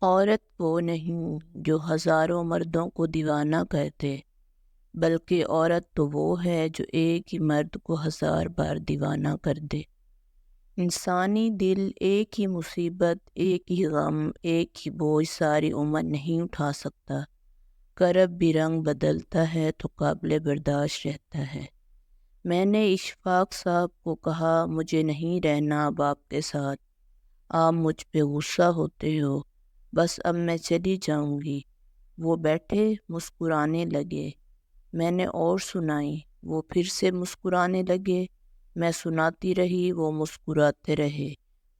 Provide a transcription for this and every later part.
عورت وہ نہیں جو ہزاروں مردوں کو دیوانہ کہتے، بلکہ عورت تو وہ ہے جو ایک ہی مرد کو 1000 بار دیوانہ کر دے۔ انسانی دل ایک ہی مصیبت، ایک ہی غم، ایک ہی بوجھ ساری عمر نہیں اٹھا سکتا۔ کرب بھی رنگ بدلتا ہے تو قابل برداشت رہتا ہے۔ میں نے اشفاق صاحب کو کہا، مجھے نہیں رہنا اب آپ کے ساتھ، آپ مجھ پہ غصہ ہوتے ہو، بس اب میں چلی جاؤں گی۔ وہ بیٹھے مسکرانے لگے۔ میں نے اور سنائی، وہ پھر سے مسکرانے لگے۔ میں سناتی رہی، وہ مسکراتے رہے،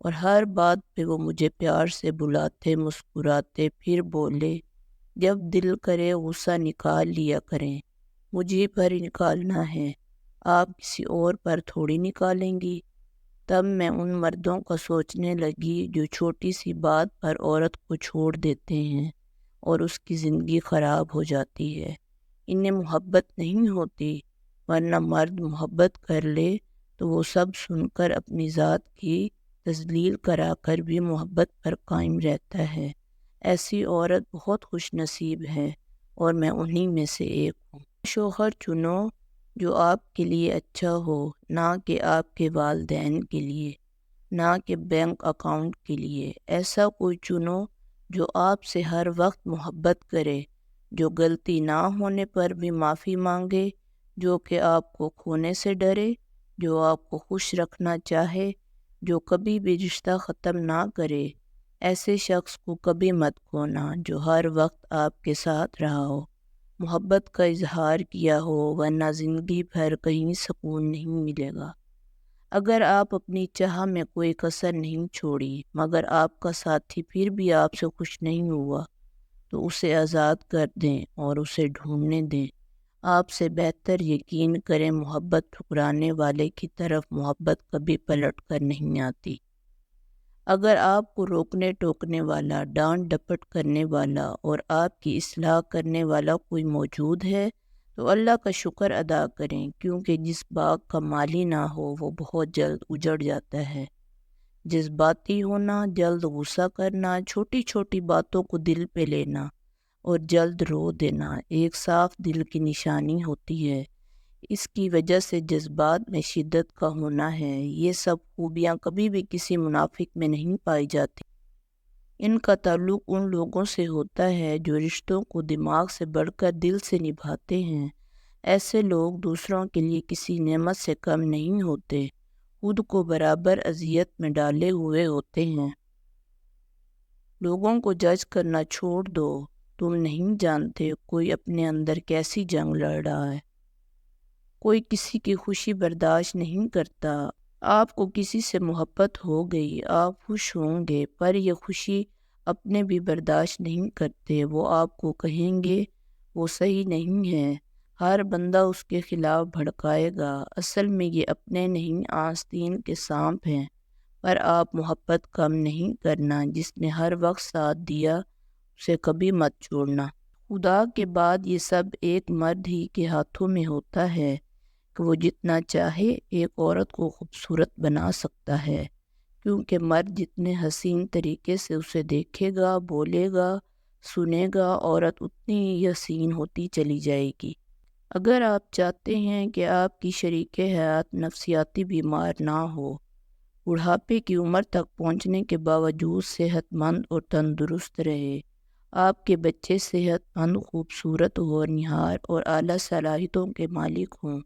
اور ہر بات پہ وہ مجھے پیار سے بلاتے، مسکراتے، پھر بولے، جب دل کرے غصہ نکال لیا کریں، مجھے پر نکالنا ہے، آپ کسی اور پر تھوڑی نکالیں گی۔ تب میں ان مردوں کا سوچنے لگی جو چھوٹی سی بات پر عورت کو چھوڑ دیتے ہیں اور اس کی زندگی خراب ہو جاتی ہے۔ انہیں محبت نہیں ہوتی، ورنہ مرد محبت کر لے تو وہ سب سن کر اپنی ذات کی تذلیل کرا کر بھی محبت پر قائم رہتا ہے۔ ایسی عورت بہت خوش نصیب ہے، اور میں انہی میں سے ایک ہوں۔ شوہر چنو جو آپ کے لیے اچھا ہو، نہ کہ آپ کے والدین کے لیے، نہ کہ بینک اکاؤنٹ کے لیے۔ ایسا کوئی چنو جو آپ سے ہر وقت محبت کرے، جو غلطی نہ ہونے پر بھی معافی مانگے، جو کہ آپ کو کھونے سے ڈرے، جو آپ کو خوش رکھنا چاہے، جو کبھی بھی رشتہ ختم نہ کرے۔ ایسے شخص کو کبھی مت کھونا جو ہر وقت آپ کے ساتھ رہا ہو، محبت کا اظہار کیا ہو، ورنہ زندگی بھر کہیں سکون نہیں ملے گا۔ اگر آپ اپنی چاہ میں کوئی کسر نہیں چھوڑی، مگر آپ کا ساتھی پھر بھی آپ سے خوش نہیں ہوا، تو اسے آزاد کر دیں اور اسے ڈھونڈنے دیں۔ آپ سے بہتر یقین کریں، محبت ٹھکرانے والے کی طرف محبت کبھی پلٹ کر نہیں آتی۔ اگر آپ کو روکنے ٹوکنے والا، ڈانٹ ڈپٹ کرنے والا اور آپ کی اصلاح کرنے والا کوئی موجود ہے تو اللہ کا شکر ادا کریں، کیونکہ جس باغ کا مالی نہ ہو وہ بہت جلد اجڑ جاتا ہے۔ جذباتی ہونا، جلد غصہ کرنا، چھوٹی چھوٹی باتوں کو دل پہ لینا اور جلد رو دینا ایک صاف دل کی نشانی ہوتی ہے۔ اس کی وجہ سے جذبات میں شدت کا ہونا ہے۔ یہ سب خوبیاں کبھی بھی کسی منافق میں نہیں پائی جاتی۔ ان کا تعلق ان لوگوں سے ہوتا ہے جو رشتوں کو دماغ سے بڑھ کر دل سے نبھاتے ہیں۔ ایسے لوگ دوسروں کے لیے کسی نعمت سے کم نہیں ہوتے، خود کو برابر اذیت میں ڈالے ہوئے ہوتے ہیں۔ لوگوں کو جج کرنا چھوڑ دو، تم نہیں جانتے کوئی اپنے اندر کیسی جنگ لڑ رہا ہے۔ کوئی کسی کی خوشی برداشت نہیں کرتا۔ آپ کو کسی سے محبت ہو گئی، آپ خوش ہوں گے، پر یہ خوشی اپنے بھی برداشت نہیں کرتے۔ وہ آپ کو کہیں گے وہ صحیح نہیں ہے، ہر بندہ اس کے خلاف بھڑکائے گا، اصل میں یہ اپنے نہیں آستین کے سانپ ہیں۔ پر آپ محبت کم نہیں کرنا، جس نے ہر وقت ساتھ دیا اسے کبھی مت چھوڑنا۔ خدا کے بعد یہ سب ایک مرد ہی کے ہاتھوں میں ہوتا ہے کہ وہ جتنا چاہے ایک عورت کو خوبصورت بنا سکتا ہے، کیونکہ مرد جتنے حسین طریقے سے اسے دیکھے گا، بولے گا، سنے گا، عورت اتنی ہی حسین ہوتی چلی جائے گی۔ اگر آپ چاہتے ہیں کہ آپ کی شریک حیات نفسیاتی بیمار نہ ہو، بڑھاپے کی عمر تک پہنچنے کے باوجود صحت مند اور تندرست رہے، آپ کے بچے صحت مند، خوبصورت، ہونہار اور اعلیٰ صلاحیتوں کے مالک ہوں،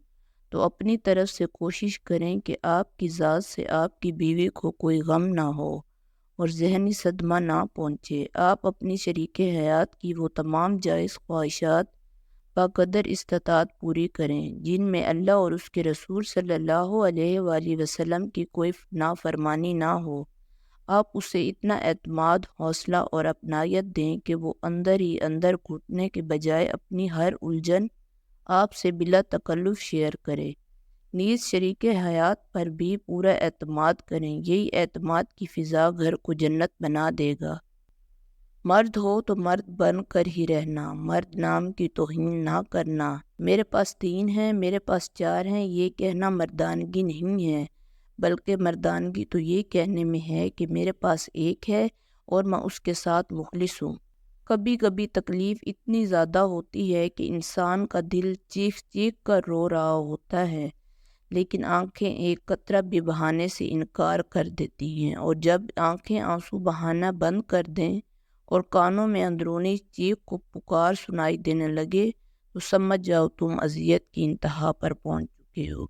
تو اپنی طرف سے کوشش کریں کہ آپ کی ذات سے آپ کی بیوی کو کوئی غم نہ ہو اور ذہنی صدمہ نہ پہنچے۔ آپ اپنی شریک حیات کی وہ تمام جائز خواہشات بقدر استطاعت پوری کریں جن میں اللہ اور اس کے رسول صلی اللہ علیہ وآلہ وسلم کی کوئی نافرمانی نہ ہو۔ آپ اسے اتنا اعتماد، حوصلہ اور اپنائیت دیں کہ وہ اندر ہی اندر گھٹنے کے بجائے اپنی ہر الجھن آپ سے بلا تکلف شیئر کرے۔ نیز شریک حیات پر بھی پورا اعتماد کریں، یہی اعتماد کی فضا گھر کو جنت بنا دے گا۔ مرد ہو تو مرد بن کر ہی رہنا، مرد نام کی توہین نہ کرنا۔ میرے پاس 3 ہیں، میرے پاس 4 ہیں، یہ کہنا مردانگی نہیں ہے، بلکہ مردانگی تو یہ کہنے میں ہے کہ میرے پاس 1 ہے اور میں اس کے ساتھ مخلص ہوں۔ کبھی کبھی تکلیف اتنی زیادہ ہوتی ہے کہ انسان کا دل چیخ چیخ کر رو رہا ہوتا ہے، لیکن آنکھیں ایک قطرہ بھی بہانے سے انکار کر دیتی ہیں، اور جب آنکھیں آنسو بہانا بند کر دیں اور کانوں میں اندرونی چیخ و پکار سنائی دینے لگے تو سمجھ جاؤ تم اذیت کی انتہا پر پہنچ چکے ہو۔